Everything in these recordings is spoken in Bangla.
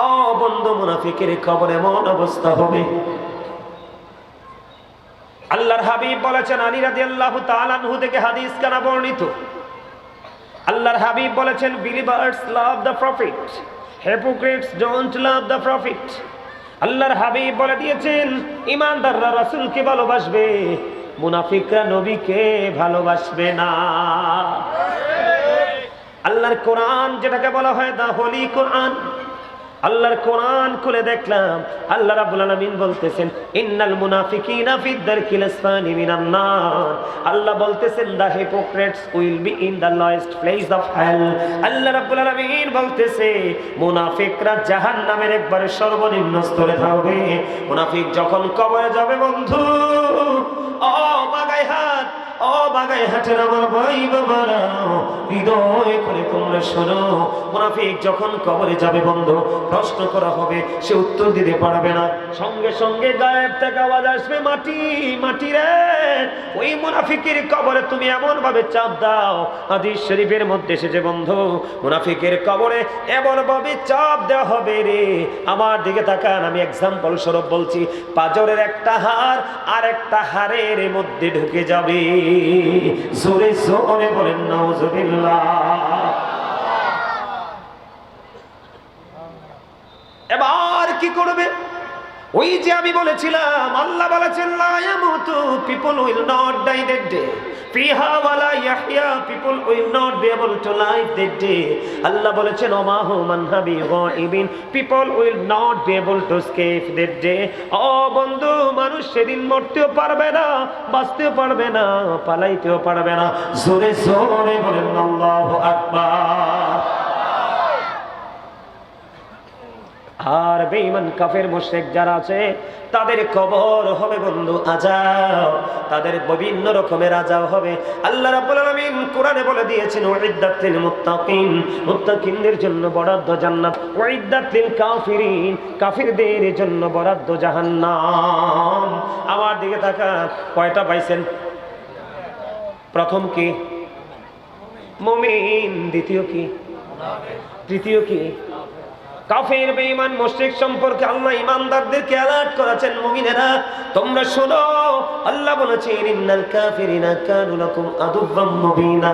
ও বন্ধু, মুনাফিকের কবরে এমন অবস্থা হবে। আল্লাহর হাবিব বলেছেন, আলী রাদিয়াল্লাহু তাআলা আনহু থেকে হাদিস কানা বর্ণিত, আল্লাহর হাবিব বলেছেন, believers love the prophet, hypocrites don't love the prophet। আল্লাহর হাবিব বলে দিয়েছেন, ঈমানদাররা রাসূলকে ভালোবাসবে, মুনাফিকরা নবীকে ভালোবাসবে না। আল্লাহর কোরআন যেটাকে বলা হয় দা হোলি কোরআন, আল্লাহর কোরআন খুলে দেখলাম আল্লাহ রাব্বুল আলামিন বলতেছেন, ইন্নাল মুনাফিকিনা ফিদ দারকিল আসফালি মিনান নার। আল্লাহ বলতেছেন, the hypocrites will be in the lowest place of hell. আল্লাহ রাব্বুল আলামিন বলতেছে, মুনাফিকরা জাহান্নামের একবারে সর্বনিম্ন স্তরে থাকবে। মুনাফিক যখন কবরে যাবে বন্ধু, ও বাগাইহাট, ও বাগাইহাটের আমার ভাই বাবারা, হৃদয় করে তোমরা শোনো, মুনাফিক যখন কবরে যাবে বন্ধু, প্রশ্ন করা হবে, সে উত্তর দিতে পারবে না। সঙ্গে সঙ্গে গায়েব থেকে আওয়াজ আসবে, মাটি মাটি রে। ওই মুনাফিকের কবরে তুমি এমন ভাবে চাপ দাও, হাদিস শরীফের মধ্যে এসেছে বন্ধু, মুনাফিকের কবরে এমন ভাবে চাপ দেওয়া হবে রে। আমার দিকে তাকান, আমি এক্সাম্পল স্বরূপ বলছি, পাঁজরের একটা হাড় আর একটা হাড়ের মধ্যে ঢুকে যাবে। জোরে জোরে বলেন নাউজুবিল্লাহ। এবার কি করবে? ওই যে আমি বলেছিলাম, আল্লাহ বলেছেন, লা ইয়ামুতু, people will not die that day, ফিহা ওয়ালা ইয়াহইয়া, people will not be able to live that day. আল্লাহ বলেছেন, ওমা হুম আনহাবি গায়িবিন, people will not be able to escape that day. ও বন্ধু, মানুষ সেদিন মরতেও পারবে না, বাঁচতেও পারবে না, পালাইতেও পারবে না। জোরে জোরে বলেন আল্লাহু আকবার। আর বেঈমান কাফের মুশরিক যারা আছে, তাদের কবর হবে বন্ধু আযাব, তাদের বিভিন্ন রকমের আযাব হবে। আল্লাহ রাব্বুল আলামিন কোরআনে বলে দিয়েছেন, উইদ্দাত লিল মুত্তাকিন, মুত্তাকিনদের জন্য বরাদ্দ জান্নাত, উইদ্দাত লিল কাফিরিন, কাফিরদের জন্য বরাদ্দ জাহান্নাম। আমার দিকে তাকান, কয়টা পাইছেন? প্রথম কি? মুমিন। দ্বিতীয় কি? তৃতীয় কি? কাফের বেঈমান মুশরিক সম্পর্কে আল্লাহ ঈমানদারদেরকে অ্যালার্ট করেছেন, মুমিনেরা তোমরা শোনো, আল্লাহ বলেছেন, ইন্নাল কাফিরিনা কানু লাকুম আদুওয়াম মুবিনা।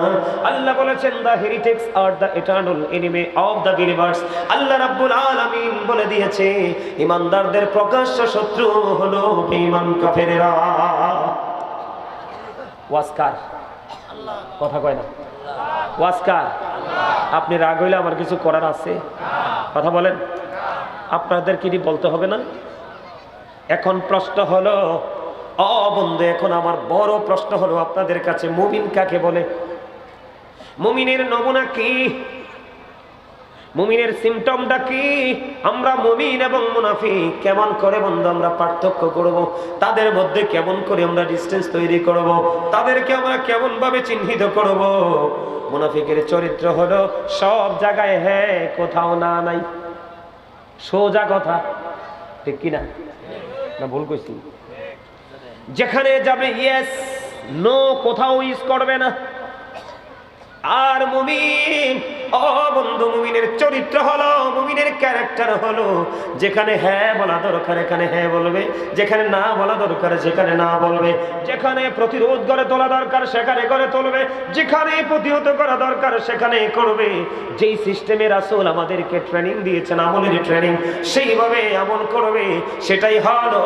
আল্লাহ বলেছেন, the heretics are the eternal enemy of the believers. আল্লাহ রাব্বুল আলামিন বলে দিয়েছে, ঈমানদারদের প্রকাশ্য শত্রু হলো বেঈমান কাফেরেরা। ওয়াজকার আল্লাহ, কথা কয় না, ওয়াজকার। আপনি রাগ হইলে আমার কিছু করার আছে? কথা বলেন, আপনাদের কি বলতে হবে না? এখন প্রশ্ন হলো, ও বন্ধু, এখন আমার বড় প্রশ্ন হলো আপনাদের কাছে, মুমিন কাকে বলে? মুমিনের নমুনা কি? মুমিনের সিমটমটা কি? আমরা মুমিন এবং মুনাফিক কেমন করে বন্ধু আমরা পার্থক্য করব? তাদের মধ্যে কেমন করে আমরা ডিসটেন্স তৈরি করব? তাদেরকে আমরা কেমন ভাবে চিহ্নিত করব? মুনাফিকের চরিত্র হলো সব জায়গায় হ্যাঁ, কোথাও না নাই। সোজা কথা, ঠিক কিনা? না ভুল কইছি? যেখানে যাবে ইয়েস, নো, কোথাও ইউজ করবে না। আর মুমিন, ও বন্ধু, মুমিনের চরিত্র হলো, মুমিনের ক্যারেক্টার হলো, যেখানে হ্যাঁ বলা দরকার এখানে হ্যাঁ বলবে, যেখানে না বলা দরকার সেখানে না বলবে, যেখানে প্রতিরোধ গড়ে তোলা দরকার সেখানে গড়ে তুলবে, যেখানে প্রতিহত করা দরকার সেখানে করবে। যেই সিস্টেমে রাসূল আমাদেরকে ট্রেনিং দিয়েছেন, আমলের ট্রেনিং, সেইভাবে আমল করবে, সেটাই হলো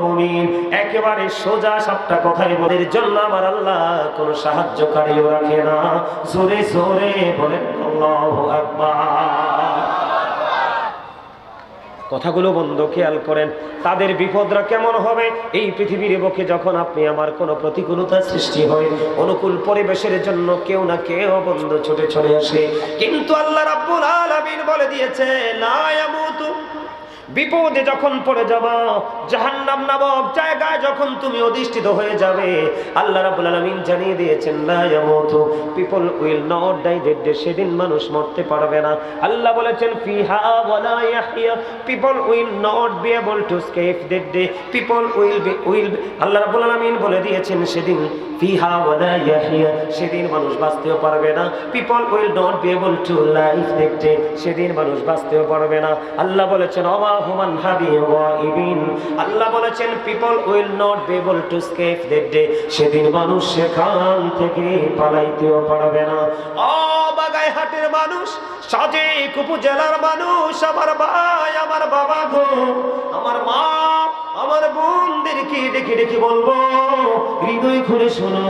মুমিন। একেবারে সোজা সাপটা কথাই বলার জন্য আমার আল্লাহ কোনো সাহায্যকারীও রাখে না। জোরে জোরে বলেন আল্লাহু আকবার। কথাগুলো বন্ধ খেয়াল করেন, তাদের বিপদরা কেমন হবে? এই পৃথিবীর বুকে যখন আপনি আমার কোনো প্রতিকূলতা সৃষ্টি হয়, অনুকূল পরিবেশের জন্য কেউ না কেউ বন্ধু ছুটে চলে আসে, কিন্তু আল্লাহ রাব্বুল আলামিন বলে দিয়েছে, লা ইয়ামুতু বিপদে যখন পড়ে যাবা, জাহান্নাম নামক জায়গায় যখন তুমি অধিষ্ঠিত হয়ে যাবে, আল্লাহ রাব্বুল আলামিন জানিয়ে দিয়েছেন লা ইয়ামুতু, পিপল উইল নট ডাই, সেদিন মানুষ মরতে পারবে না। আল্লাহ বলেছেন ফিহা ওয়ালা ইয়াহইয়া, people will not be able to escape that day, people will আল্লাহ রাব্বুল আলামিন বলে দিয়েছেন সেদিন ফিহা ওয়ালা ইয়াহইয়া, সেদিন মানুষ বাঁচতেও পারবে না। People will not be able to live that day, সেদিন মানুষ বাঁচতেও পারবে না। আল্লাহ বলেছেন ওয়াহুমান হাবি ওয়াইবিন, আল্লাহ বলেছেন people will not be able to escape that day, সেদিন মানুষ সেখান থেকে পালাইতেও পারবে না। ও বাগাইহাটের মানুষ, সাজেক উপজেলার মানুষ, আমার ভাই, আমার বাবা গো, আমার মা, আমার বোনদেরকে ডেকে ডেকে বলবো, হৃদয় খুলে শোনো।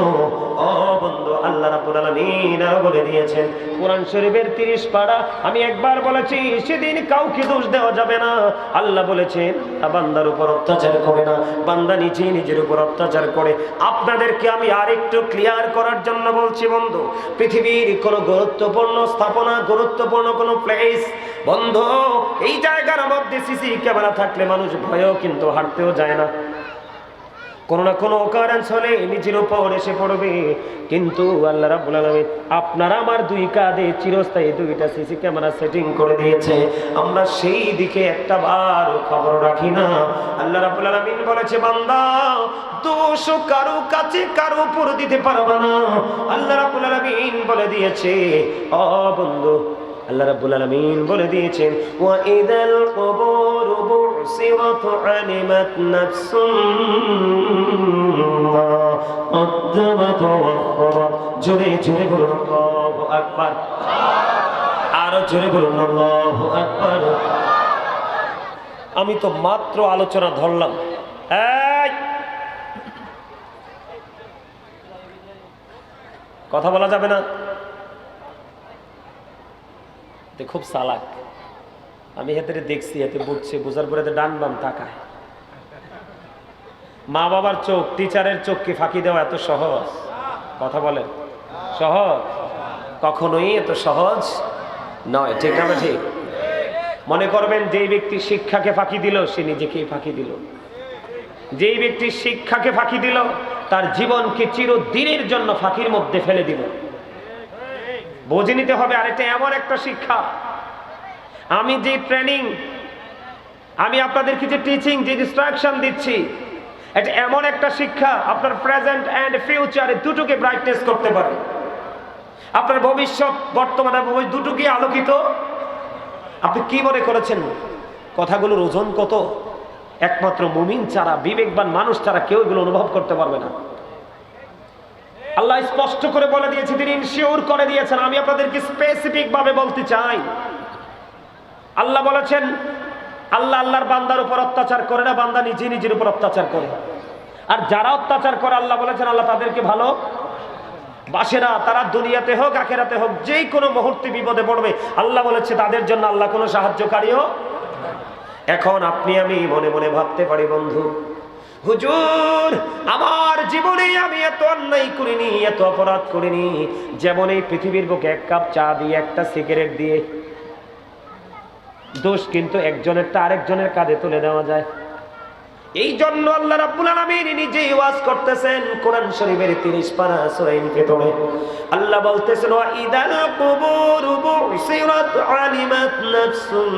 ও বন্ধু, আল্লাহ রাব্বুল আলামিন বলে দিয়েছেন কোরআন শরীফের 30 পারা, আমি একবার বলেছি সেদিন কাউকে দোষ দেওয়া যাবে না। আল্লাহ বলেছেন বান্দার উপর অত্যাচার করে না, বান্দা নিজে নিজের উপর অত্যাচার করে। আপনাদেরকে আমি আরেকটু ক্লিয়ার করার জন্য বলছি বন্ধু, পৃথিবীর কোন গুরুত্বপূর্ণ স্থাপনা, গুরুত্বপূর্ণ কোন প্লেস বন্ধু, এই জায়গার মধ্যে সিসি ক্যামেরা থাকলে মানুষ ভয়েও কিন্তু হাঁটতেও যায় না। কোনো না কোনো অকারেন্স হলে নিজের উপর এসে পড়বে। কিন্তু আল্লাহ রাব্বুল আলামিন আপনার আমার দুই কাঁধে চিরস্থায়ী 2টা সিসি ক্যামেরা সেটিং করে দিয়েছে, আমরা সেই দিকে একটা বার খবর রাখি না। আল্লাহ রাব্বুল আলামিন বলেছে বান্দা, দোষ কারো কাছে কারো উপর দিতে পারবে না। আল্লাহ রাব্বুল আলামিন বলে দিয়েছে ও বন্ধু, আল্লাহ রাব্বুল আলামিন বলে দিয়েছেন ওয়া ইদাল কুবুর বুসিরাত আলিমাত নাফসুম মা কদ্দামাত ওয়া আখখারাত। জোরে জোরে বলুন আল্লাহু আকবার, আরো জোরে বলুন আল্লাহু আকবার। আমি তো মাত্র আলোচনা ধরলাম, এই কথা বলা যাবে না, খুব চালাক। আমি হাতে দেখছি, হাতে বুঝছে, বোঝার পরে ডান বাম তাকায়। মা বাবার চোখ, টিচারের চোখকে ফাঁকি দেওয়া এত সহজ? কথা বলেন, সহজ? কখনোই এত সহজ নয়, ঠিক না? ঠিক। মনে করবেন যেই ব্যক্তি শিক্ষাকে ফাঁকি দিল সে নিজেকেই ফাঁকি দিল। যেই ব্যক্তি শিক্ষাকে ফাঁকি দিল তার জীবনকে চিরদিনের জন্য ফাঁকির মধ্যে ফেলে দিল। বুঝে নিতে হবে, আর এটা এমন একটা শিক্ষা, আমি যে ট্রেনিং, আমি আপনাদেরকে যে টিচিং, যে ইনস্ট্রাকশন দিচ্ছি, এটা এমন একটা শিক্ষা আপনার প্রেজেন্ট এন্ড ফিউচারে দুটোকে ব্রাইটনেস করতে পারে। আপনার ভবিষ্যৎ, বর্তমান এবং ভবিষ্যৎ দুটোকে আলোকিত। আপনি কি মনে করেছেন কথাগুলোর ওজন কত? একমাত্র মুমিন ছাড়া, বিবেকবান মানুষ ছাড়া কেউ এগুলো অনুভব করতে পারবে না। আল্লাহ স্পষ্ট করে বলে দিয়েছে, তিনি ইনশিওর করে দিয়েছেন। আমি আপনাদেরকে স্পেসিফিক ভাবে বলতে চাই, আল্লাহ বলেছেন আল্লাহ আল্লাহর বান্দার উপর অত্যাচার করে না, বান্দা নিজে নিজের উপর অত্যাচার করে। আর যারা অত্যাচার করে আল্লাহ বলেছেন আল্লাহ তাদেরকে ভালো বাসে না। তারা দুনিয়াতে হোক আখিরাতে হোক যেই কোনো মুহূর্তে বিপদে পড়বে, আল্লাহ বলেছে তাদের জন্য আল্লাহ কোনো সাহায্যকারীও। এখন আপনি আমি মনে মনে ভাবতে পারি বন্ধু, হুজুর আমার জীবনে আমি এত অন্যায় করিনি, এত অপরাধ করিনি। যেমন এই পৃথিবীর বুকে 1 কাপ চা দিয়ে, একটা সিগারেট দিয়ে দোষ কিন্তু একজনেরটা আরেকজনের কাঁধে তুলে দেওয়া যায়। এই জন্য আল্লাহ রাব্বুল আলামিন নিজেই ওয়াজ করতেছেন কোরআন শরীফের 30 পারা সূরা ইনফিতরে। আল্লাহ বলতেছেন ওয়া ইদাল কুবুর বুসিরাত আলিমাত নাফসুম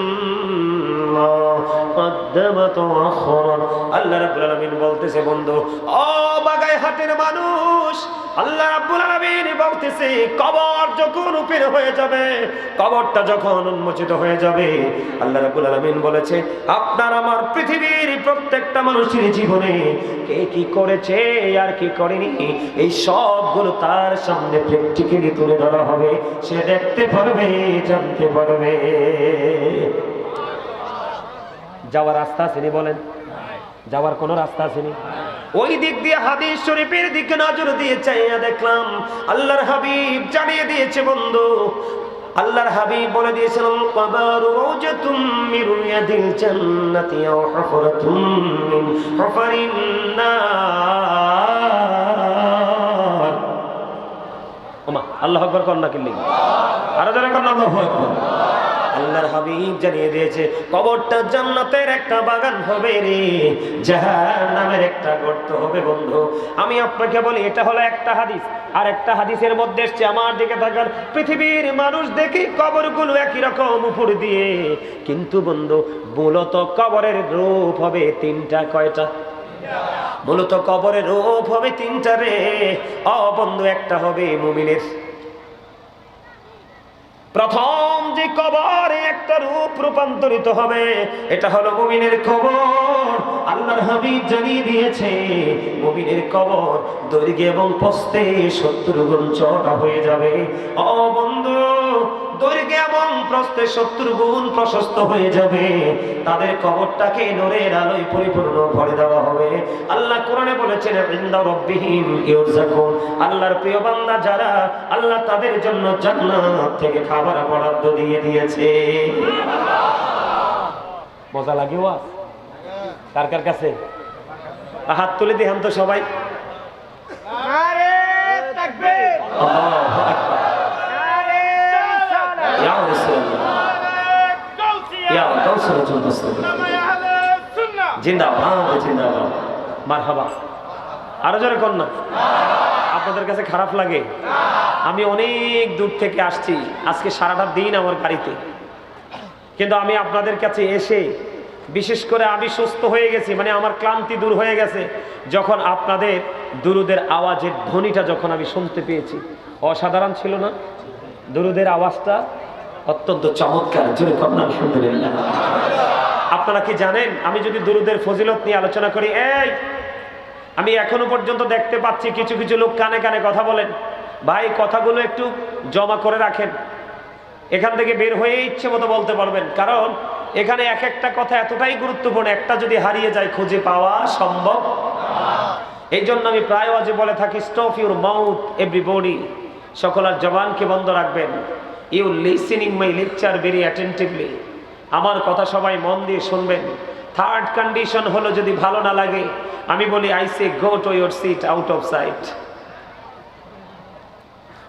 মা কদ্দামাত ওয়া আখখারাত। আল্লাহ রাব্বুল আলামিন বলতেছে বন্ধু, ও বাগাইহাটের মানুষ, আল্লাহ রাব্বুল আলামিন বলতেছে কবর যখন উপরে হয়ে যাবে, কবরটা যখন উন্মোচিত হয়ে যাবে, আল্লাহ রাব্বুল আলামিন বলেছে আপনার আমার পৃথিবীর প্রত্যেকটা মানুষের জীবনে কে কি করেছে আর কি করেনি এই সবগুলো তার সামনে প্র্যাকটিক্যালি তুলে ধরা হবে। সে দেখতে পারবে, জানতে পারবে। যাওয়ার রাস্তা আছে নি? বলেন, যাওয়ার কোনো রাস্তা আছে নি? ওই দিক দিয়ে হাদিস শরীফের দিকে নজর দিয়ে চাইয়া দেখলাম আল্লাহর হাবিব জানিয়ে দিয়েছে বন্ধু, আল্লাহর হাবিব বলে দিয়েছেন কবর রাউজাতুম মিন রিয়াদিল জান্নাতি ওয়া হুফরাতুম মিন হুফারিন নার। ওমা আল্লাহু আকবার, কন্না কিল্লি আরো যারা কন্না আল্লাহু আকবার। আল্লাহর হাবিব জানিয়ে দিয়েছে কবরটা জান্নাতের একটা বাগান হবে রে, জাহান্নামের একটা গর্ত হবে বন্ধু। আমি আপনাকে বলি এটা হলো একটা হাদিস, আর একটা হাদিসের মধ্যে এসছে, আমার দিকে তাকান, পৃথিবীর মানুষ দেখি কবরগুলো একই রকম উপর দিয়ে, কিন্তু বন্ধু মূলত কবরের রূপ হবে তিনটা। কয়টা? মূলত কবরের রূপ হবে তিনটা রে ও বন্ধু। একটা হবে মুমিনের, প্রথম যে কবরে একটা রূপ রূপান্তরিত হবে এটা হলো মুমিনের কবর। আল্লাহর হাবিব জানিয়ে দিয়েছে মুমিনের কবর দৈর্ঘ্য এবং প্রস্থে 70 গুণ চওড়া হয়ে যাবে ও বন্ধু। দৈর্ঘ্য এবং প্রস্থে 70 গুণ প্রশস্ত হয়ে যাবে। তাদের কবরটাকে নূরের আলোয় পরিপূর্ণ ভরে দেওয়া হবে। আল্লাহ কোরআনে বলেছেন ইনদা রাব্বিহিম ইউরযাকুন, আল্লাহর প্রিয় বান্দা যারা, আল্লাহ তাদের জন্য জান্নাত থেকে খাবার বরাদ্দ দিয়ে দিয়েছে। মজা লাগে ওয়াজ? কার কার কাছে? হাত তুলে দেখান তো সবাই। নারে তাকবীর, আল্লাহু আকবার, নারে রিসালাত, ইয়া রাসূলুল্লাহ, ইয়া গাউসুল মুসলিমিন, জিন্দাবাদ জিন্দাবাদ, মারহাবা। আরো জোরে কোন না? আপনাদের কাছে খারাপ লাগে? আমি অনেক দূর থেকে আসছি, আজকে সারাটা দিন আমার গাড়িতে, কিন্তু আমি আপনাদের কাছে এসে বিশেষ করে আমি সুস্থ হয়ে গেছি, মানে আমার ক্লান্তি দূর হয়ে গেছে যখন আপনাদের দুরুদের আওয়াজের ধ্বনিটা যখন আমি শুনতে পেয়েছি। অসাধারণ ছিল না? দুরুদের আওয়াজটা অত্যন্ত চমৎকার। জোরে কর না আলহামদুলিল্লাহ। আপনারা কি জানেন আমি যদি দুরুদের ফজিলত নিয়ে আলোচনা করি, আমি এখনো পর্যন্ত দেখতে পাচ্ছি কিছু কিছু লোক কানে কানে কথা বলেন। ভাই কথাগুলো একটু জমা করে রাখেন, এখান থেকে বের হয়ে ইচ্ছে মতো বলতে পারবেন, কারণ এখানে এক একটা কথা এতটাই গুরুত্বপূর্ণ, একটা যদি হারিয়ে যায় খুঁজে পাওয়া সম্ভব। এই জন্য আমি প্রায় ওয়াজে বলে থাকি স্টপ ইউর মাউথ এভরিবডি, সকলের জবানকে বন্ধ রাখবেন। You listening my lecture very attentively, আমার কথা সবাই মন দিয়ে শুনবেন। থার্ড কন্ডিশন হলো যদি ভালো না লাগে আমি বলি I say go to your seat out of sight.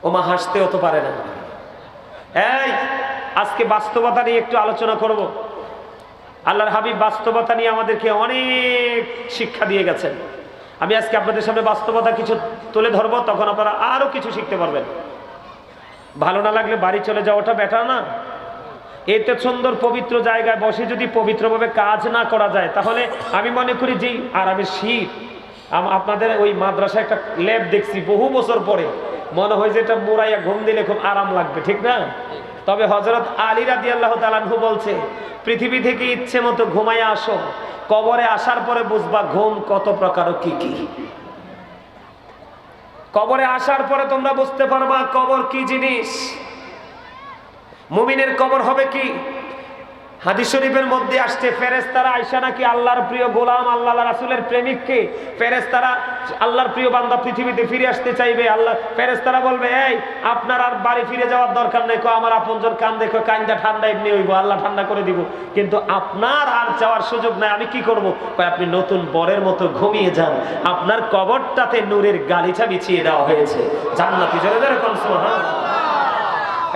ওমা হাসতেও তো পারে না। এই আজকে বাস্তবতা নিয়ে একটু আলোচনা করব। আল্লাহর হাবিব বাস্তবতা নিয়ে আমাদেরকে অনেক শিক্ষা দিয়ে গেছেন। আমি আজকে আপনাদের সামনে বাস্তবতা কিছু তুলে ধরবো, তখন আপনারা আরো কিছু শিখতে পারবেন। ভালো না লাগলে বাড়ি চলে যাওয়াটা বেটার না? এতে সুন্দর পবিত্র জায়গায় বসে যদি পবিত্রভাবে কাজ না করা যায়, তাহলে আমি মনে করি যে আরামের শীত। আপনাদের ওই মাদ্রাসায় একটা ল্যাব দেখছি বহু বছর পরে, মনে হয় যে এটা মুড়াইয়া ঘুম দিলে খুব আরাম লাগবে, ঠিক না? তবে হযরত আলী রাদিয়াল্লাহু তাআলা আনহু বলছে পৃথিবী থেকে ইচ্ছে মতো ঘুমাইয়া আসো, কবরে আসার পরে বুঝবা ঘুম কত প্রকার ও কি কি। কবরে আসার পরে তোমরা বুঝতে পারবা কবর কি জিনিস। মুমিনের কবর হবে কি? হাদিস শরীফের মধ্যে আসছে ফেরেশতারা আয়েশা নাকি আল্লাহর প্রিয় গোলাম, আল্লাহর রাসূলের প্রেমিককে ফেরেশতারা আল্লাহর প্রিয় বান্দা পৃথিবীতে ফিরে আসতে চাইবে। আল্লাহ ফেরেশতারা বলবে এই আপনার আর বাড়ি ফিরে যাওয়ার দরকার নেই, আমার আপনজন কান দেখো কান্দা ঠান্ডা এমনি হইব, আল্লাহ ঠান্ডা করে দিব, কিন্তু আপনার আর যাওয়ার সুযোগ নাই। আমি কি করব? আপনি নতুন বরের মতো ঘুমিয়ে যান, আপনার কবরটাতে নূরের গালিচা বিছিয়ে দেওয়া হয়েছে, জান্নাতি। জোরে জোরে কোন সুবহানাল্লাহ।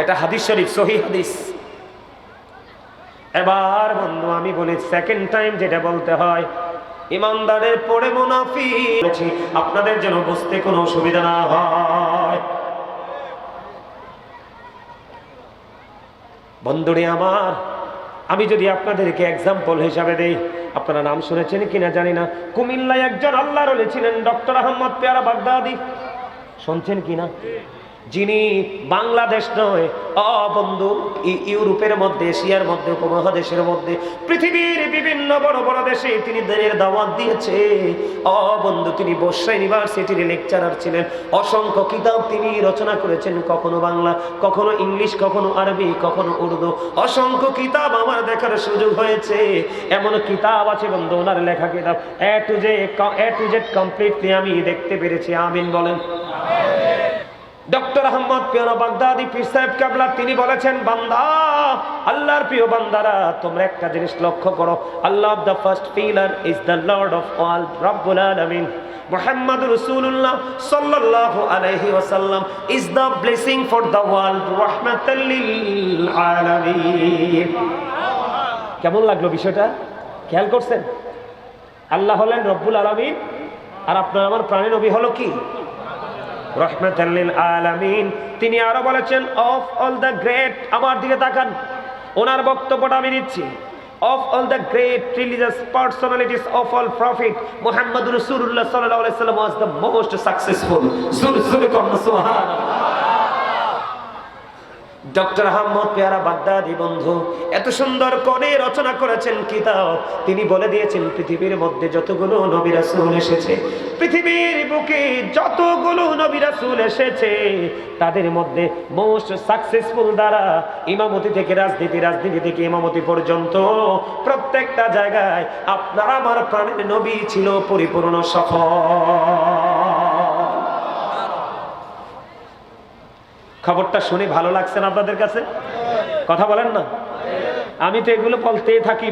এটা হাদিস শরীফ, সহিহ হাদিস। এবার বন্ধু আমি বলি সেকেন্ড টাইম যেটা বলতে হয়, ইমানদারের পরে মুনাফিক বলেছি আপনাদের যেন বুঝতে কোনো অসুবিধা না হয়। বন্ধুরে আমার, আমি যদি আপনাদেরকে এক্সাম্পল হিসাবে দেই, আপনারা নাম শুনেছেন কিনা জানি না, কুমিল্লায় একজন আল্লাহর ওলি ছিলেন ডক্টর আহমদ পেয়ারা বাগদাদি। শুনছেন কিনা? যিনি বাংলাদেশ নয় বন্ধু ইউরোপের মধ্যে, এশিয়ার মধ্যে, উপমহাদেশের মধ্যে, পৃথিবীর বিভিন্ন বড় বড় দেশে তিনি দ্বীনের দাওয়াত দিয়েছে বন্ধু। তিনি বর্ষা ইউনিভার্সিটির লেকচারার ছিলেন। অসংখ্য কিতাব তিনি রচনা করেছেন, কখনো বাংলা, কখনো ইংলিশ, কখনো আরবি, কখনো উর্দু। অসংখ্য কিতাব আমার দেখার সুযোগ হয়েছে। এমন কিতাব আছে বন্ধু ওনার লেখা কিতাব এ টু জেড কমপ্লিটলি আমি দেখতে পেরেছি। আমিন বলেন। ডক্টর আহমদ পিয়ানো বাগদাদি পীর সাহেব কেবলা তিনি বলেছেন, বান্দা, আল্লাহর প্রিয় বান্দারা, তোমরা একটা জিনিস লক্ষ্য করো, আল্লাহ the first pillar is the lord of all, রব্বুল আলামিন মুহাম্মদ রাসূলুল্লাহ সাল্লাল্লাহু আলাইহি ওয়াসাল্লাম is the blessing for the world, রাহমাতাল লিল আলামিন। কেমন লাগলো বিষয়টা? খেয়াল করছেন? আল্লাহ হলেন রব্বুল আলামিন, আর আপনার আমার প্রাণের নবী হলো কি? রাহমাতাল লিল আলামিন। তিনি আরো বলেছেন, অফ অল দ্য গ্রেট, আমার দিকে তাকান, ওনার বক্তব্যটা আমি দিচ্ছি, of all the great religious personalities of all prophet, Muhammad Rasulullah sallallahu alaihi wasallam was the most successful. Subhanallah. Doctor Ahmad Pyara Baghdadi বন্ধু এত সুন্দর করে রচনা করেছেন কিতাব। তিনি বলে দিয়েছেন, পৃথিবীর মধ্যে যতগুলো নবী রাসূল এসেছে, পৃথিবীর বুকে যতগুলো নবী রাসূল এসেছে, তাদের মধ্যে মোস্ট সাকসেসফুল দ্বারা ইমামতি থেকে রাজনীতি, রাজনীতি থেকে ইমামতি পর্যন্ত প্রত্যেকটা জায়গায় আপনার আমার প্রাণের নবী ছিল পরিপূর্ণ সফল। খবরটা শুনে ভালো লাগছে না আপনাদের কাছে? কথা বলেন না? আমি তো এগুলো বলতেই থাকি,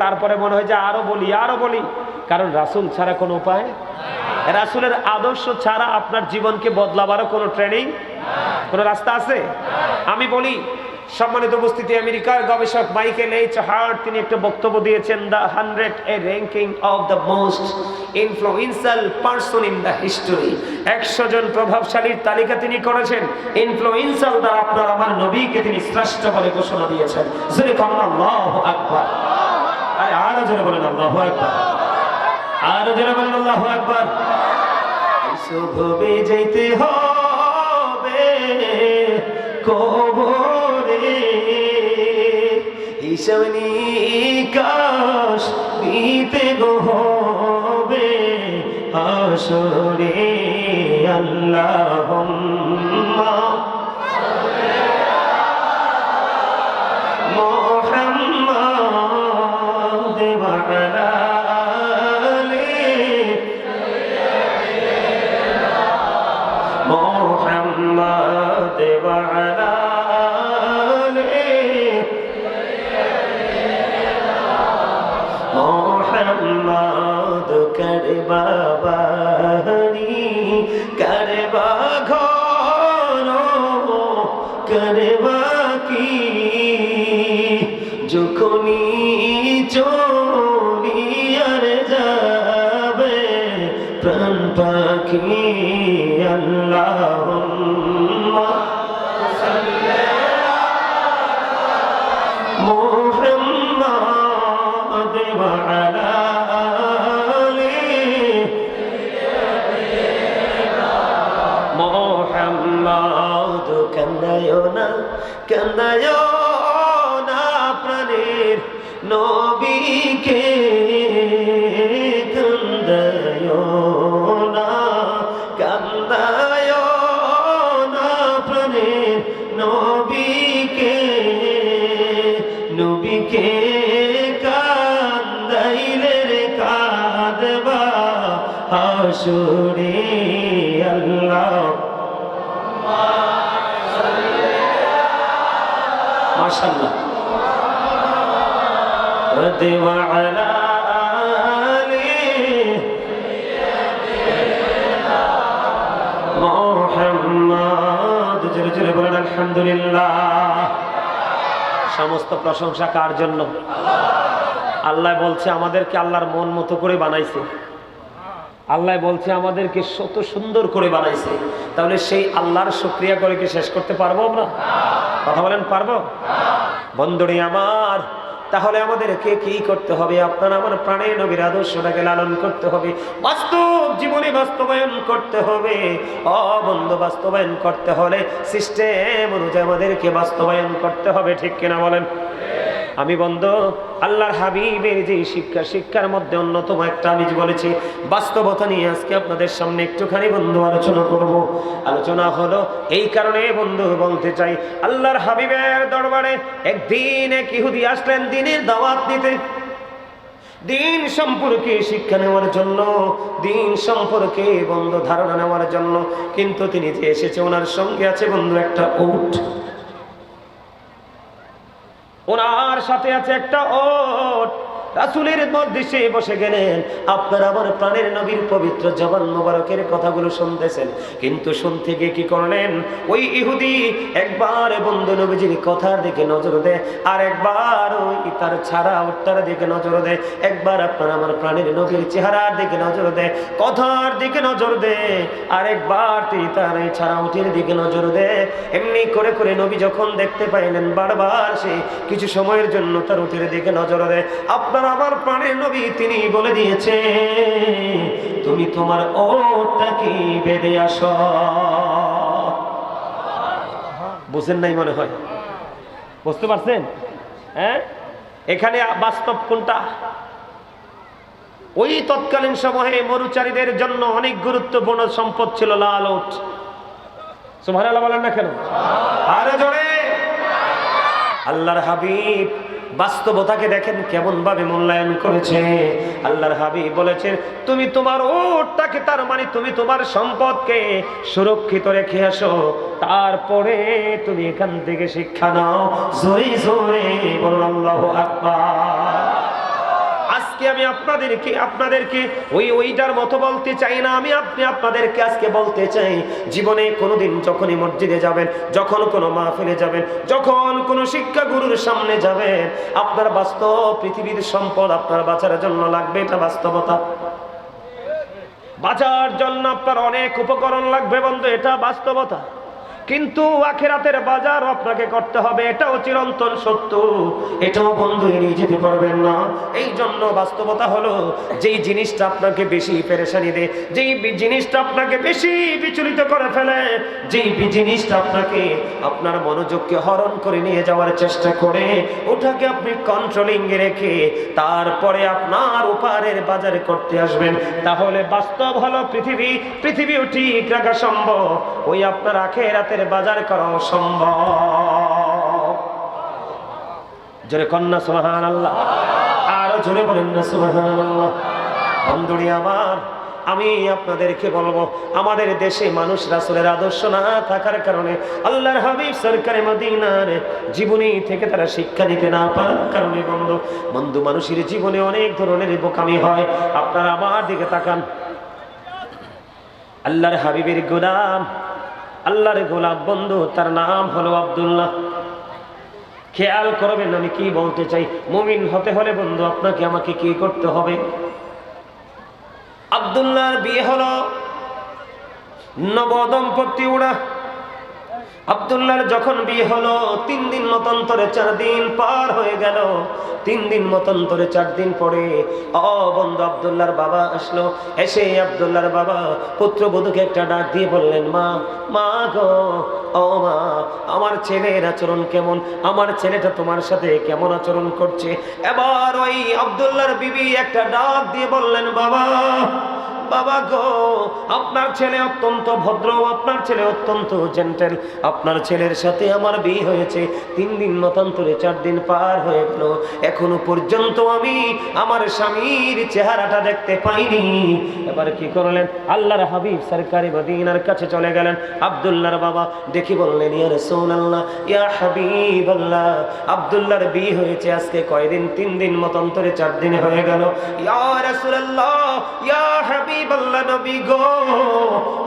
তারপরে মনে হয় যে আরো বলি, কারণ রাসূল ছাড়া কোনো উপায়, রাসূলের আদর্শ ছাড়া আপনার জীবনকে বদলাবারও কোনো ট্রেনিং, কোনো রাস্তা আছে? আমি বলি, সম্মানিত উপস্থিতি, আমেরিকার গবেষক মাইকেল এইচ হার্ট তিনি একটা বক্তব্য দিয়েছেন, the 100 ranking of the most influential person in the history. 100 জন প্রভাবশালীর তালিকা তিনি করেছেন। ইনফ্লুয়েন্সিয়াল দ্বারা আপনার আমার নবীকে তিনি শ্রেষ্ঠ বলে ঘোষণা দিয়েছেন। জোরে বলেন আল্লাহু আকবার। আরো জোরে বলেন আল্লাহু আকবার। আরো জোরে বলেন আল্লাহু আকবার। শুভবে যেতে হবে কবরে, হিসাব নিকাশ দিতে হবে হাসরে। আল্লাহুম্মা মুহাম্মাদ ওয়া আলা আলি মুহাম্মাদ ওয়া আলা মোহাম্মদ করবা বাড়ি, করবা ঘর, করবা কি, যখনই চলিয়ার যাবে প্রাণ পাখি। আল্লাহুম্মা সাল্লি মুহাম্মাদ ওয়া আলা আলি মুহাম্মাদ। কান্দায়ো না প্রাণের নবীকে, কান্দায়ো না প্রাণের নবীকে, নবীকে কান্দাইলে রে কাঁদবা হাসরে। আল্লাহ মাশাআল্লাহ। ওয়া আলা আলি মুহাম্মদ। জোরে জোরে বলেন আলহামদুলিল্লাহ। সমস্ত প্রশংসা কার জন্য? আল্লাহ বলছে আমাদেরকে আল্লাহর মন মতো করে বানাইছে। আল্লাহ বলছে আমাদেরকে কত সুন্দর করে বানাইছে। তাহলে সেই আল্লাহর শুকরিয়া করে কি শেষ করতে পারবো আমরা? কথা বলেন, পারবো? বন্ধুরে আমার, তাহলে আমাদেরকে কি করতে হবে? আপনার আমার প্রাণের নবীর আদর্শটাকে লালন করতে হবে, বাস্তব জীবনে বাস্তবায়ন করতে হবে। বন্ধু, বাস্তবায়ন করতে হলে সিস্টেম অনুযায়ী আমাদেরকে বাস্তবায়ন করতে হবে, ঠিক কিনা বলেন? আমি বন্ধু আল্লাহর হাবিবের যে শিক্ষার মধ্যে অন্যতম একটা আমি বলেছি, বাস্তবতা নিয়ে আজকে আপনাদের সামনে একটুখানি বন্ধু আলোচনা করব। আলোচনা হলো এই কারণে বন্ধু বলতে চাই, আল্লাহর হাবিবের দরবারে একদিন এক ইহুদি আসলেন দিনের দাওয়াত দিতে। দিন সম্পর্কে শিক্ষা নেওয়ার জন্য, দিন সম্পর্কে বন্ধু ধারণা নেওয়ার জন্য। কিন্তু তিনি যে এসেছে, ওনার সঙ্গে আছে বন্ধু একটা উট, ওনার সাথে আছে একটা উট। রাসূলের মজলিসে বসে গেলেন, আপনার আমার প্রাণের নবীর পবিত্র জবান মোবারকের কথাগুলো শুনতেছেন। কিন্তু শুনতে গিয়ে কি করলেন, ওই ইহুদি একবার বন্ধু নবীজির কথার দিকে নজর দেয়, আর একবার ওই তার ছাড়া উটটার দিকে নজর দেয়, একবার আপনার আমার প্রাণের নবীর চেহারার দিকে নজর দেয়, কথার দিকে নজর দেয়, আর একবার তিনি তার এই ছাড়া উটের দিকে নজর দেয়। এমনি করে করে নবী যখন দেখতে পাইলেন বারবার সে কিছু সময়ের জন্য তার উটের দিকে নজর দেয়, আপনার আমার প্রাণের নবী তিনি বলে দিয়েছে, তুমি তোমার ওটটাকে বেঁধে আসো। বুঝেন নাই মনে হয়? বুঝতে পারছেন? হ্যাঁ, এখানে বাস্তব কোনটা? ওই তৎকালীন সময়ে মরুচারীদের জন্য অনেক গুরুত্বপূর্ণ সম্পদ ছিল লাল উট। সুবহানাল্লাহ বলেন না কেন? আরে জোরে। আল্লাহর হাবিব বাস্তবতাকে দেখেন কেমন ভাবে মূল্যায়ন করেছে। আল্লাহর হাবিব বলেছেন, তুমি তোমার ওটটাকে, তার মানে তুমি তোমার সম্পদকে সুরক্ষিত রেখে আসো, তারপরে তুমি এখান থেকে শিক্ষা নাও। জোরে জোরে বলুন আল্লাহু আকবার। আজকে আমি আপনাদেরকে ওইটার মতো বলতে চাই না, আমি আপনাদেরকে আজকে বলতে চাই, জীবনে কোনোদিন যখনই মসজিদে যাবেন, যখন কোনো মাহফিলে যাবেন, যখন কোনো শিক্ষা গুরুর সামনে যাবেন, আপনার বাস্তব পৃথিবীর সম্পদ আপনার বাঁচার জন্য লাগবে, এটা বাস্তবতা। বাঁচার জন্য আপনার অনেক উপকরণ লাগবে বন্ধু, এটা বাস্তবতা। কিন্তু আখিরাতের বাজার আপনাকে করতে হবে, এটাও চিরন্তন সত্য, এটাও বন্ধু এড়িয়ে যেতে পারবেন না। এই জন্য বাস্তবতা হলো, যেই জিনিসটা আপনাকে বেশি পেরেশানি দেয়, যেই জিনিসটা আপনাকে বেশি বিচলিত করে ফেলে, যেই জিনিসটা আপনাকে আপনার মনোযোগকে হরণ করে নিয়ে যাওয়ার চেষ্টা করে, ওটাকে আপনি কন্ট্রোলিং এ রেখে তারপরে আপনার উপহারের বাজার করতে আসবেন, তাহলে বাস্তব হলো পৃথিবীও ঠিক রাখা সম্ভব, ওই আপনার আখিরাতের বাজার করা সম্ভব। জোরে কন্যা সুবহানাল্লাহ, আরো জোরে বলেন না সুবহানাল্লাহ। বন্ধুরি আমার, আমি আপনাদেরকে বলবো, আমাদের দেশে মানুষ রাসূলের আদর্শ না থাকার কারণে, আল্লাহর হাবিব সরকারে মদিনার জীবনী থেকে তারা শিক্ষা নিতে না পারার কারণে বন্ধু মানুষের জীবনে অনেক ধরনের বোকামি হয়। আপনারা আমার দিকে তাকান, আল্লাহর হাবিবের গোলাম, আল্লাহর গোলাম বন্ধু, তার নাম হলো আব্দুল্লাহ। খেয়াল করবেন আমি কি বলতে চাই। মুমিন হতে হলে বন্ধু আপনাকে আমাকে কি করতে হবে? আব্দুল্লাহর বিয়ে হলো নবদম্পতি ওরা। আব্দুল্লাহর যখন বিয়ে হলো 3 দিন মতান্তরে 4 দিন পার হয়ে গেল। 3 দিন মতান্তরে 4 দিন পরে বন্ধু আব্দুল্লাহর বাবা আসলো। এসে আব্দুল্লাহর বাবা পুত্রবধূকে একটা ডাক দিয়ে বললেন, মা গো, ও মা, আমার ছেলের আচরণ কেমন? আমার ছেলেটা তোমার সাথে কেমন আচরণ করছে? এবার ওই আব্দুল্লাহর বিবি একটা ডাক দিয়ে বললেন, বাবা গো, আপনার ছেলে অত্যন্ত ভদ্র, আপনার ছেলে অত্যন্ত জেন্টেল, আপনার ছেলের সাথে আমার বিয়ে হয়েছে 3 দিন মতান্তরে 4 দিন পার হয়ে গেল, এখনো পর্যন্ত আমি আমার স্বামীর চেহারাটা দেখতে পাইনি। এবার কি করলেন? আল্লাহর হাবিব সরকারি মদিনার কাছে চলে গেলেন। আব্দুল্লাহর বাবা দেখি বললেন, ইয়া রাসূলুল্লাহ, ইয়া হাবিবাল্লাহ, আব্দুল্লাহর বিয়ে হয়েছে আজকে কয়দিন? 3 দিন মতান্তরে 4 দিন হয়ে গেল। ইয়া রাসূলুল্লাহ, ইয়া হাবিব নবী গো,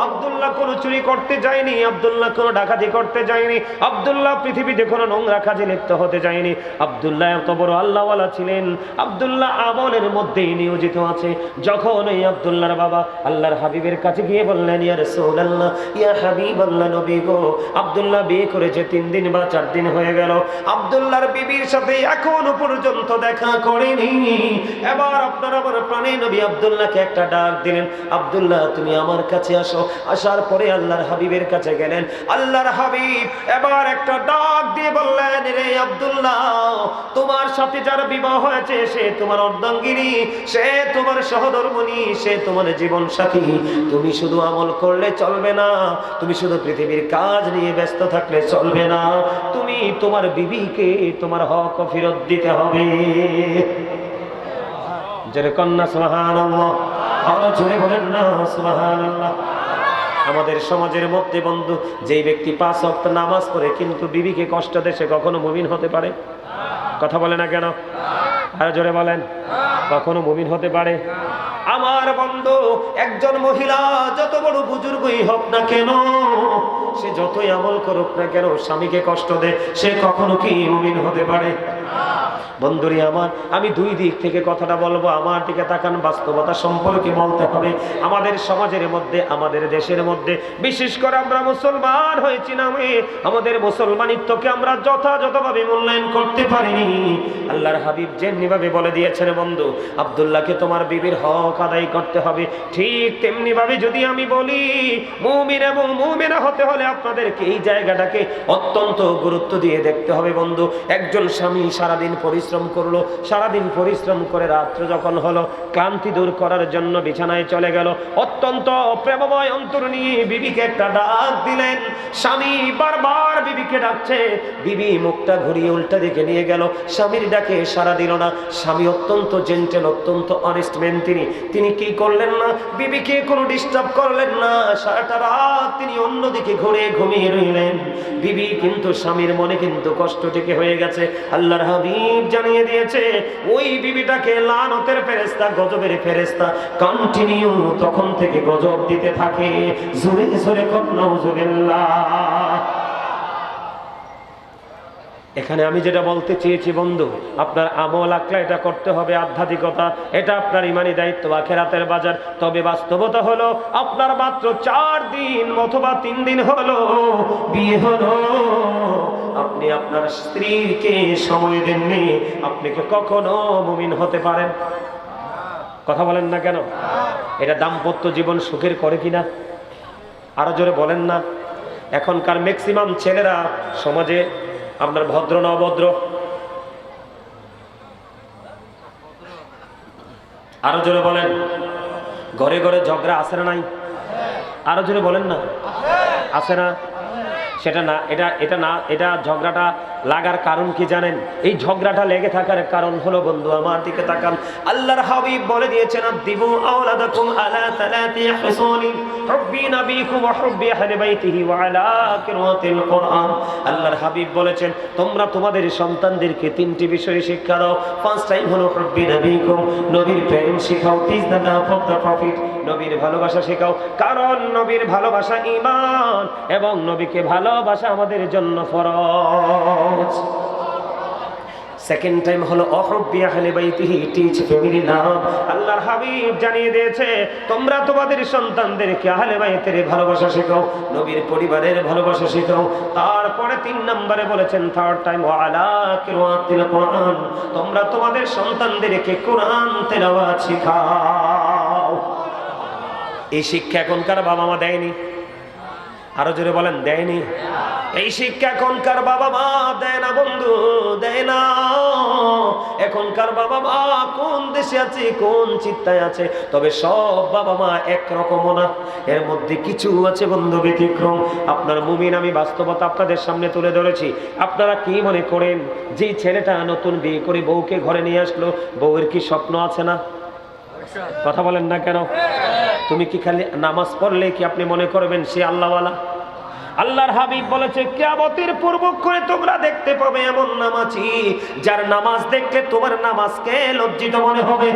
আব্দুল্লাহ কোনো চুরি করতে যায়নি, আব্দুল্লাহ কোনো ডাকাতি করতে যায়নি, আব্দুল্লাহ পৃথিবীতে কোনো নোংরা কাজে লিপ্ত হতে যায়নি। আব্দুল্লাহ এত বড় আল্লাহওয়ালা ছিলেন, আব্দুল্লাহ আমলের মধ্যেই নিয়োজিত আছে। যখন এই আব্দুল্লাহর বাবা আল্লাহর হাবিবের কাছে গিয়ে বললেন, ইয়া রাসূলুল্লাহ, ইয়া হাবিবাল্লাহ নবী গো, আব্দুল্লাহ বিয়ে করেছে 3 দিন বা 4 দিন হয়ে গেল, আব্দুল্লাহর বিবির সাথে এখনো পর্যন্ত দেখা করেনি। এবার আপনার আমার প্রাণের নবী আব্দুল্লাহকে একটা ডাক দিলেন, আব্দুল্লাহ তুমি আমার কাছে আসো। আসার পরে আল্লাহর হাবিবের কাছে গেলেন। আল্লাহর হাবিব এবার একটা ডাক দিয়ে বললেন, রে আব্দুল্লাহ, তোমার সাথে যার বিবাহ হয়েছে সে তোমার অর্ধাঙ্গিনী, সে তোমার সহধর্মিণী, সে তোমার জীবন সাথী। তুমি শুধু আমল করলে চলবে না, তুমি শুধু পৃথিবীর কাজ নিয়ে ব্যস্ত থাকলে চলবে না, তুমি তোমার বিবিকে তোমার হক ফেরত দিতে হবে। জোরে কন্যা সুবহানাল্লাহ, আরো জোরে বলেন না সুবহানাল্লাহ। আমাদের সমাজের মধ্যে বন্ধু, যেই ব্যক্তি 5 ওয়াক্ত নামাজ পড়ে কিন্তু বিবিকে কষ্ট দেয়, সে কখনো মুমিন হতে পারে? কথা বলে না কেন? আরো জোরে বলেন, কখনো মুমিন হতে পারে? আমার বন্ধু, একজন মহিলা যত বড় বুজুর্গই হোক না কেন, সে যতই আমল করুক না কেন, স্বামীকে কষ্ট দেয়, সে কখনো কি মুমিন হতে পারে? বন্ধুরি আমার, আমি 2 দিক থেকে কথাটা বলবো। আমার দিকে তাকান, বাস্তবতা সম্পর্কে বলতে হবে। আমাদের সমাজের মধ্যে, আমাদের দেশের মধ্যে, বিশেষ করে আমরা মুসলমান হয়েছি নামে আমাদের মুসলমানিত্বকে আমরা যথাযথভাবে মূল্যায়ন করতে পারিনি। আল্লাহর হাবিব যেমনিভাবে বলে দিয়েছেন বন্ধু, আব্দুল্লাহকে তোমার বিবির হক আদায় করতে হবে, ঠিক তেমনি ভাবে যদি আমি বলি মুমিন এবং মুমিনা হতে হলে আপনাদেরকে এই জায়গাটাকে অত্যন্ত গুরুত্ব দিয়ে দেখতে হবে বন্ধু। একজন স্বামী সারাদিন পরিশ্রম করলো, সারাদিন পরিশ্রম করে রাত্র যখন হলো, ক্লান্তি দূর করার জন্য বিছানায় চলে গেল, অত্যন্ত প্রেমময় অন্তর নিয়ে বিবিকে একটা ডাক দিলেন। স্বামী বারবার বিবিকে ডাকছে, বিবি মুখটা ঘুরিয়ে উল্টা দিকে নিয়ে গেল, স্বামীর ডাকে সাড়া দিল না। স্বামী অত্যন্ত জেন্টেল, অত্যন্ত অনেস্ট ম্যান, তিনি কি করলেন না, বিবিকে কোনো ডিস্টার্ব করলেন না। সারাটা রাত তিনি অন্যদিকে ঘুরে ঘুমিয়ে রইলেন। বিবি কিন্তু, স্বামীর মনে কিন্তু কষ্ট থেকে হয়ে গেছে। আল্লাহর হাবিব জানিয়ে দিয়েছে, ওই বিবিটাকে লানতের ফেরেশতা, গজবের ফেরেশতা কন্টিনিউ তখন থেকে গজব দিতে থাকে। জোরে জোরে কর নাউজুবিল্লাহ। এখানে আমি যেটা বলতে চেয়েছি বন্ধু, আপনার আমল আকলা এটা করতে হবে, আধ্যাত্মিকতা এটা আপনার ইমানি দায়িত্ব, আখিরাতের বাজার। তবে বাস্তবতা হলো আপনার মাত্র 4 দিন অথবা 3 দিন হলো বিয়ে হলো, আপনি আপনার স্ত্রীকে সময় দেননি, আপনি কি কখনো মুমিন হতে পারেন? কথা বলেন না কেন? এটা দাম্পত্য জীবন সুখের করে কিনা? আরো জোরে বলেন না। এখনকার ম্যাক্সিমাম ছেলেরা সমাজে আপনার ভদ্র না অভদ্র? আরো জোরে বলেন। ঘরে ঘরে ঝগড়া আছে না নাই? আরো জোরে বলেন না, আছে না? সেটা না, এটা না, এটা ঝগড়াটা লাগার কারণ কি জানেন? এই ঝগড়াটা লেগে থাকার কারণ হলো বন্ধু, আমার দিকে তাকান, আল্লাহর হাবিব বলে দিয়েছেন, আদিবু আওলাদাকুম আলা তালাতি হুসুনিন হুব্বি নবিকুম ওয়া হুব্বি আহলি বাইতিহি ওয়া আলা কিরাতিল কুরআন। আল্লাহর হাবিব বলেছেন, তোমরা তোমাদের সন্তানদেরকে 3টি বিষয়ে শিক্ষা দাও। ফার্স্ট টাইম হলো হুব্বি নবিকুম, নবীর প্রেম শেখাও। Teach the love of the profit, নবীর ভালোবাসা শেখাও, কারণ নবীর ভালোবাসা ঈমান এবং নবীকে ভালোবাসা আমাদের জন্য ফরজ। সেকেন্ড টাইম হলো অহুব্বি আহলি বাইতিহি, টিচ ফ্যামিলি লাভ। আল্লাহর হাবিব জানিয়ে দিয়েছে, তোমরা তোমাদের সন্তানদেরকে আহলে বাইতের ভালোবাসা শেখাও, নবীর পরিবারের ভালোবাসা শেখাও। তারপরে 3 নম্বরে বলেছেন, থার্ড টাইম ওয়ালা কিরাতিল কুরআন, তোমরা তোমাদের সন্তানদেরকে কোরআন তেলাওয়াত শেখাও। এই শিক্ষা এখনকার বাবা মা দেয়নি? আরো জোরে বলেন, দেয়নি? এই শিক্ষা এখনকার বাবা মা দেয় না বন্ধু, দেয় না। এখনকার বাবা মা কোন দেশে আছে, কোন চিন্তায় আছে? তবে সব বাবা মা একরকমও না, এর মধ্যে কিছু আছে বন্ধু ব্যতিক্রম। আপনার মুমিন আমি বাস্তবতা আপনাদের সামনে তুলে ধরেছি। আপনারা কি মনে করেন, যে ছেলেটা নতুন বিয়ে করে বউকে ঘরে নিয়ে আসলো, বউয়ের কি স্বপ্ন আছে না? কথা বলেন না কেন? তুমি কি খালি নামাজ পড়লে কি আপনি মনে করবেন সে আল্লাহওয়ালা? আল্লাহর হাবিব বলেছে, কিয়ামতের পূর্বক্ষণে তোমরা দেখতে পাবে এমন নামাজি, যার নামাজ দেখলে তোমার নামাজকে লজ্জিত মনে হবে।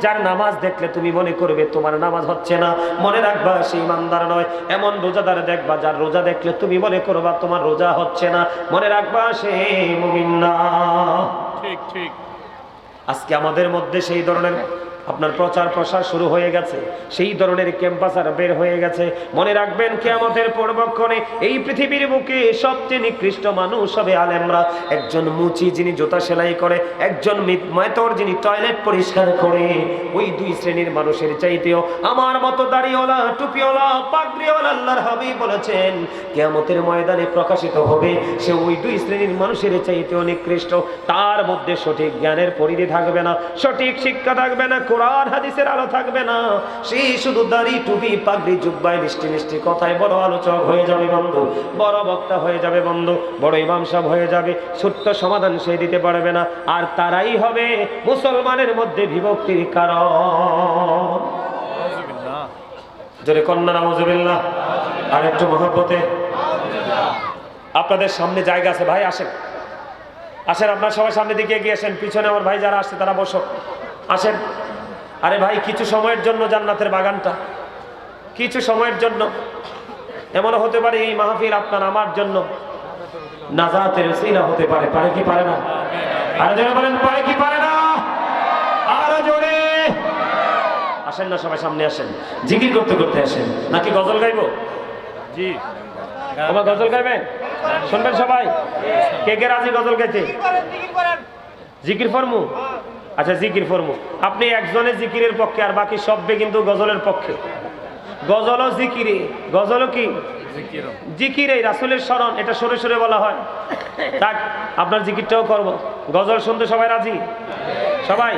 যার নামাজ দেখলে তুমি মনে করবে তোমার নামাজ হচ্ছে না, মনে রাখবা সে ইমানদার নয়। এমন রোজাদার দেখবা, যার রোজা দেখলে তুমি মনে করবা তোমার রোজা হচ্ছে না, মনে রাখবা সে মুমিন না। ঠিক ঠিক। আজকে আমাদের মধ্যে সেই ধরনের আপনার প্রচার প্রসার শুরু হয়ে গেছে, সেই ধরনের ক্যাম্পাসার বের হয়ে গেছে। মনে রাখবেন, কিয়ামতের পূর্বক্ষণে এই পৃথিবীর বুকে সবচেয়ে নিকৃষ্ট মানুষ হবে আলেমরা। একজন মুচি যিনি জুতা সেলাই করে, একজন মেতর যিনি টয়লেট পরিষ্কার করে, ওই 2 শ্রেণীর মানুষের চাইতেও আমার মতো দাড়িওয়ালা, টুপিওয়ালা, পাগড়িওয়ালা, আল্লাহর হাবিব বলেছেন কিয়ামতের ময়দানে প্রকাশিত হবে, সে ওই 2 শ্রেণীর মানুষের চাইতেও নিকৃষ্ট। তার মধ্যে সঠিক জ্ঞানের পরিধি থাকবে না, সঠিক শিক্ষা থাকবে না, কোরআন হাদিসের আলো থাকবে না, সেই শুধু দাড়ি টুপি পাগড়ি জুব্বায় মিষ্টি মিষ্টি কথায় বড় আলোচক হয়ে যাবে বন্ধু, বড় বক্তা হয়ে যাবে বন্ধু, বড় ইমাম সাহেব হয়ে যাবে, ছোট্ট সমাধান সে দিতে পারবে না। আর তারাই হবে মুসলমানের মধ্যে বিভক্তির কারণ। জোরে কন্যা নাউজুবিল্লাহ। আর একটু মহব্বতে। আপনাদের সামনে জায়গা আছে ভাই, আসেন আসেন, আপনারা সবাই সামনের দিকে এগিয়ে আসেন, পিছনে আমার ভাই যারা আসছে তারা বসো, আসেন। আরে ভাই কিছু সময়ের জন্য জান্নাতের বাগানটা, কিছু সময়ের জন্য, এমনও হতে পারে এই মাহফিল আপনার আমার জন্য নাজাতের ওসিলা হতে পারে। পারে কি পারে না? আরে জোরে বলেন, পারে কি পারে না? আরো জোরে আসেন না, সবাই সামনে আসেন, জিকির করতে করতে আসেন। নাকি গজল গাইবো? জি, আমার গজল গাইবেন? শুনবেন সবাই? কে কে রাজি গজল গাইতে? জিকির ফরমু? আচ্ছা জিকির ফরমু। আপনি একজনের জিকিরের পক্ষে আর বাকি সবে কিন্তু গজলের পক্ষে। গজলও জিকিরে, গজলও কি জিকিরে, রাসূলের শরণ, এটা সরে সরে বলা হয়। থাক, আপনার জিকিরটাও করব। গজল শুনতে সবাই রাজি? সবাই